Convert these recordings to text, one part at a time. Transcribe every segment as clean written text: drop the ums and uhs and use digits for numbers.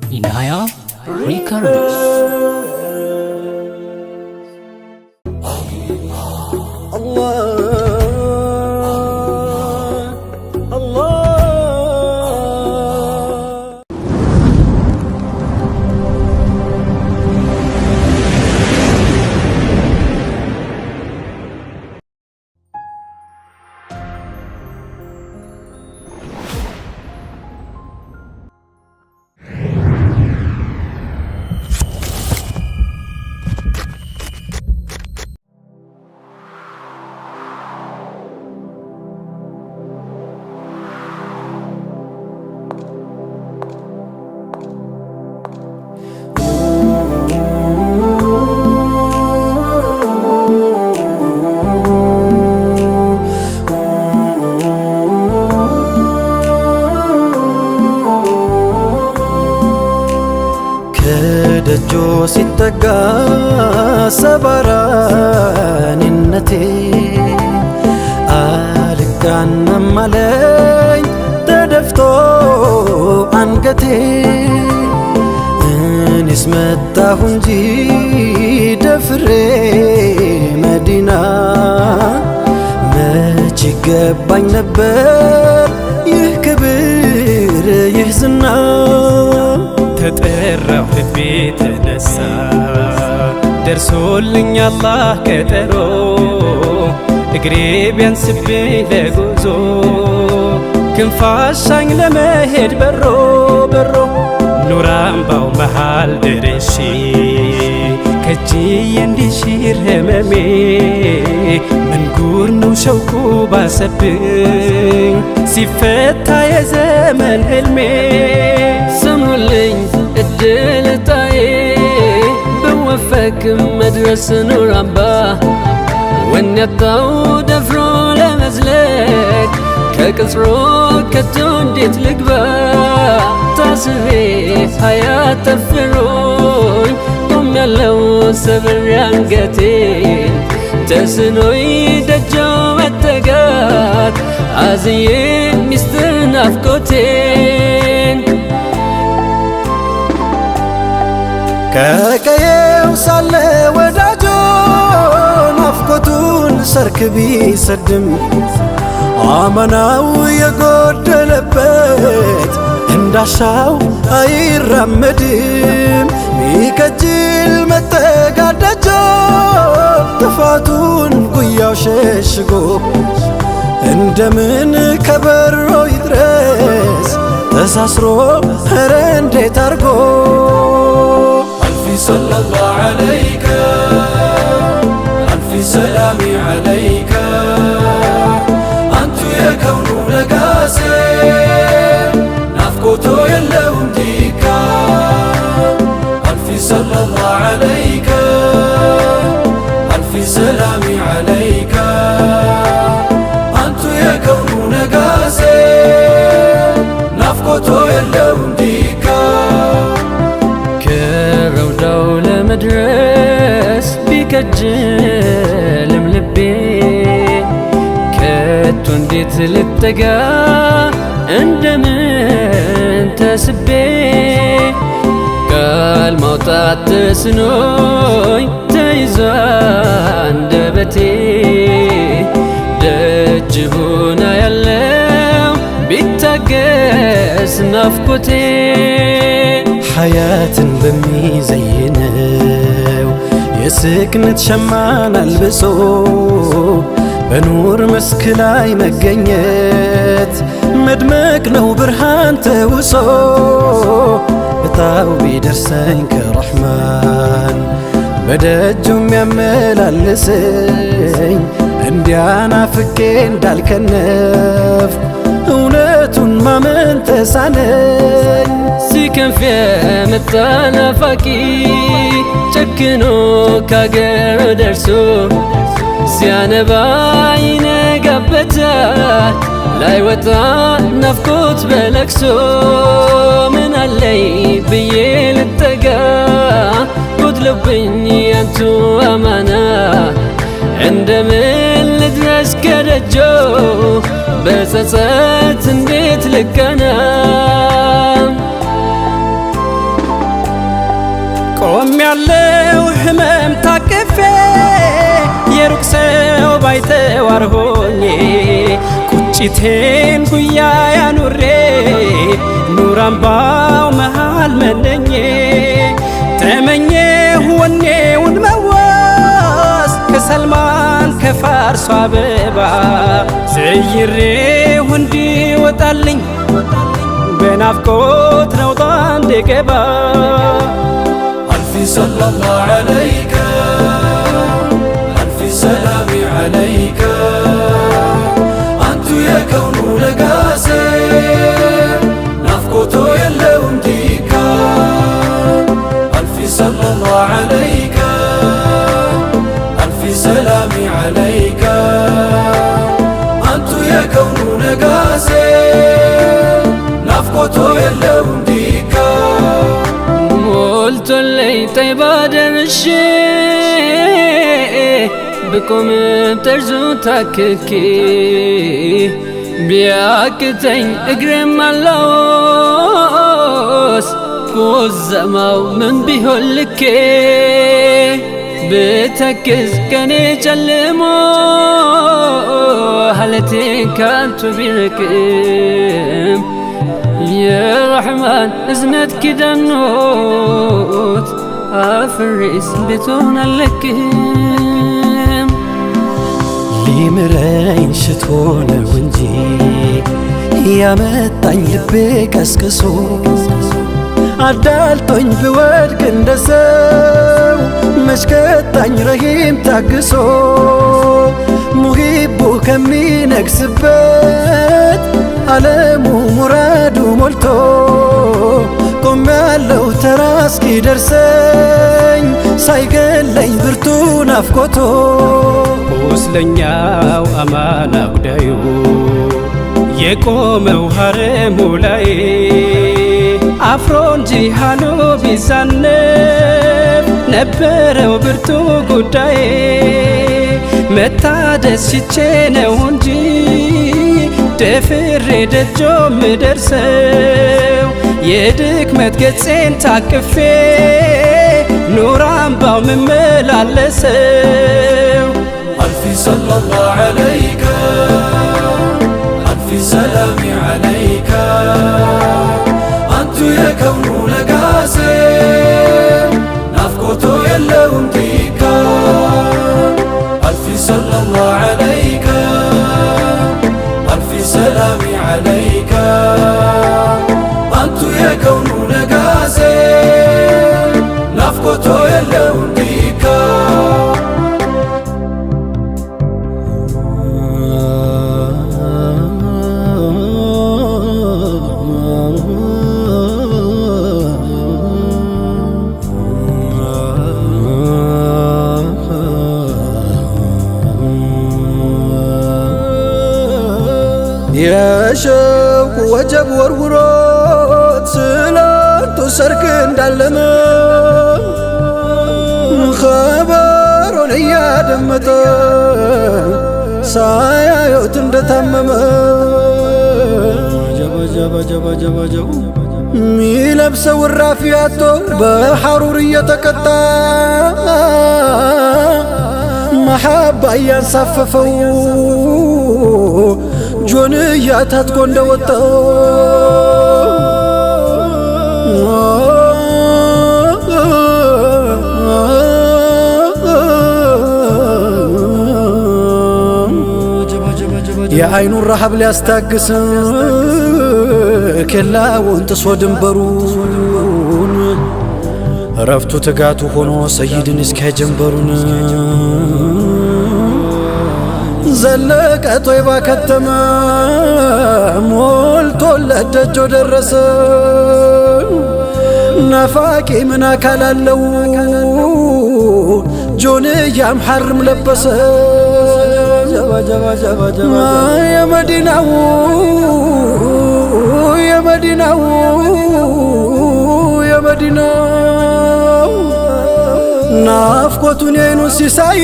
Inaya Records. ደጆ ሲጠጋ ሰባራንነቴ አልጋናም አለኝ ተደፍቶ አንገቴ። እኔስ መጣሁ እንጂ ደፍሬ መዲና መች ይገባኝ ነበር ይህ ክብር ይህ ዝና። ተጠራሁ ልቤ ተነሳ ደርሶልኝ አላህ ቀጠሮ። እግሬ ቢያንስብኝ ለጉዞ ክንፋሻኝ ለመሄድ በሮ በሮ ኑር አምባው መሃል ደርሼ ከእጅዬ እንዲሽር ህመሜ። ምን ጉር ነው ሸውቁ ባሰብኝ ሲፈታ የዘመን ህልሜ። ስሙልኝ እድል ዕጣዬ ብወፈቅም መድረስ ኑር አምባ። ወኔ ያጣው ደፍሮ ለመዝለቅ ከቅጽሮ ከቶ እንዴት ልግባ። ታስሬ ሀያት ጠፍሮኝ ቆሜያለሁ ሰብሬ አንገቴን። ተስኖኝ ደጆ መጠጋት አዝዬ ሚስጥር ናፍቆቴን። ከቀየው ሳለ ወዳጆ ናፍቆቱን ሰርክ ቢሰድም አማናው የጎደለበት እንዳሻው አይራመድም። ሚከጅል መጠጋደጆ ጥፋቱን ጉያው ሸሽጎ እንደምን ከበሮ ይድረስ ተሳስሮ ኧረ እንዴት አርጎ። صلى الله عليك ألف سلام عليك أنت يا كون لقاسي نفقوتو يلهم ديكا. ألف صلى الله عليك ألف سلام عليك أنت يا كون لقاسي نفقوتو يلهم ديكا. መድረስ ቢከጅልም ልቤ ከቶ እንዴት ልጠጋ እንደምን ተስቤ። ቃል ማውጣት ተስኖኝ ተይዞ አንደበቴ ደጅ ሆና ያለው ቢታገስ ናፍቆቴ። ሐያትን በሚዘይነው የስክነት ሸማን አልብሶ በኑር መስክ ላይ መገኘት መድመቅ ነው ብርሃን ተውሶ። እጣው ቢደርሰኝ ከረሕማን በደጁም ያመላልሰኝ እንዲያናፍቄ እንዳልከነፍ እውነቱን ማመን ተሳነኝ። ሲከንፍ የመጣ ናፋቂ ጨክኖ ካገር ደርሶ ሲያነባ ይነጋበታል ላይወጣ ናፍቆት በለቅሶ። ምን አለኝ ብዬ ልጠጋ ጎድሎብኝ ያንቱ አማና እንደምን ልድረስ ከደጆ በጸጸት እንዴት ልቀና ቆም ያለው ህመም ታቅፌ የሩቅ ሰው ባይተዋር ሆኜ ቁጭቴን ጉያ ያኑሬ ኑር አምባው መሃል መነኜ ተመኘሁ ወኔውን መዋስ ከሰልማን ከፋርሷ አበባ ዘይሬሁ እንዲወጣልኝ በናፍቆት ነውጣ እንድገባ ألف صلى الله عليك ألف سلام عليك أنت يا كون لقاسي نفقته يلون ديكا ألف صلى الله عليك ألف سلام عليك أنت يا كون لقاسي نفقته يلون ديكا قلت لي طيب دمشي بكم بترزو تاككي بياكتين اقرم اللوس كوزماو من بيهولكي بتكز كاني جلمو هلتي كانتو بيركم يا رحمن ازنت كده النوت افرس بتونا لكم ሊምረኝ ሽቶ ነው እንጂ ያመጣኝ ልቤ ቀስቅሶ አዳልጦኝ ብወድቅ እንደ ሰው መሽከጣኝ ረሂም ታግሶ ሙሂቡ ከሚነግስበት ዓለሙ ሙራዱ ሞልቶ ቆም ያለው ተራ እስኪደርሰኝ ሳይገለኝ ብርቱ ናፍቆቶ ቁስለኛው አማና ጉዳዩ የቆመው ሐረሙ ላይ አፍሮ እንጂ ሃሎ ቢዛነብ ነበረው ብርቱ ጉዳይ መታደስ ሽቼ ነው እንጂ ደፍሬ ደጆ ምደርሰው የድክመት ገጼን ታቅፌ ኑር አምባው ምመላለሰው ألف صلى الله عليك ألف سلام عليك أنت يا كون لقاسي نفقته يلون ديكا ألف صلى الله عليك ألف سلام عليك أنت يا كون لقاسي نفقته يلون ديكا የሸውቁ ወጀብ ወርውሮት ስላንቱ ሰርክ እንዳለመ ኸበሩን እያደመጠ ሳያዩት እንደታመመ ሚለብሰው እራፊ አጥቶ በሐሩር እየተቀጣ መሐባ እያንሳፈፈው ጆንያ ታጥቆ እንደወጣ የአይኑን ረሃብ ሊያስታግስ ኬላውን ጥሶ ድንበሩን ረፍቱ ትጋቱ ሆኖ ሰይድን እስኪያጀንበሩን ዘለቀ ጦይባ ከተመ ሞልቶለት ደጆ ደረሰ ናፋቂ ምን አካል አለው ጆንያም ሐርም ለበሰ የመዲናው ናፍቆቱን የዓይኑን ሲሳይ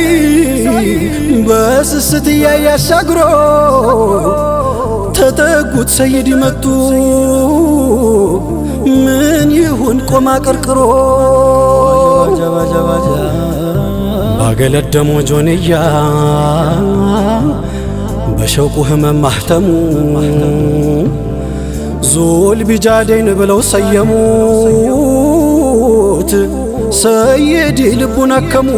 በስስት እያየ አሻግሮ ተጠጉት ሰይድ መጡ ምን ይሁን ቆማ ቀርቅሮ ባገለደሞ ጆንያ በሸውቁ ህመም ማህተሙ ዙል ቢጃዴን ብለው ሰየሙት ሰይድ ልቡን አከሙ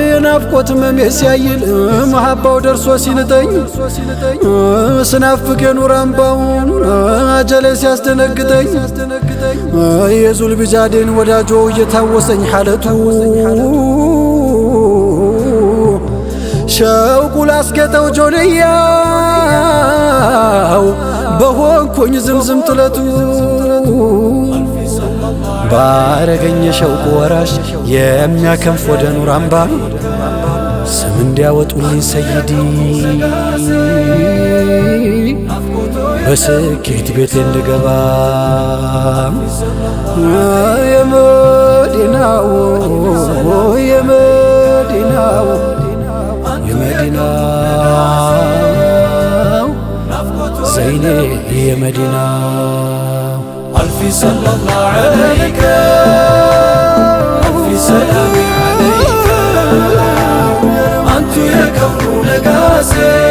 የናፍቆት ህመሜ ሲያይል መሐባው ደርሶ ሲንጠኝ ስናፍቅ የኑር አምባውን አጀሌ ሲያስደነግጠኝ የዙል ቢጃዴን ወዳጆ እየታወሰኝ ሐለቱ ሸውቁ ላስጌጠው ጆንያው በሆንኩኝ ዝምዝም ጥለቱ ባረገኝ የሸውቁ ወራሽ የሚያከንፍ ወደ ኑር አምባ ስም እንዲያወጡልኝ ሰይዲ በስኬት ቤቴ እንድገባ የመዲናው የመዲናው የመዲናው ዘይኔ የመዲናው ألف صلى الله عليك ألف سلام عليك أنت يا كون نقاسي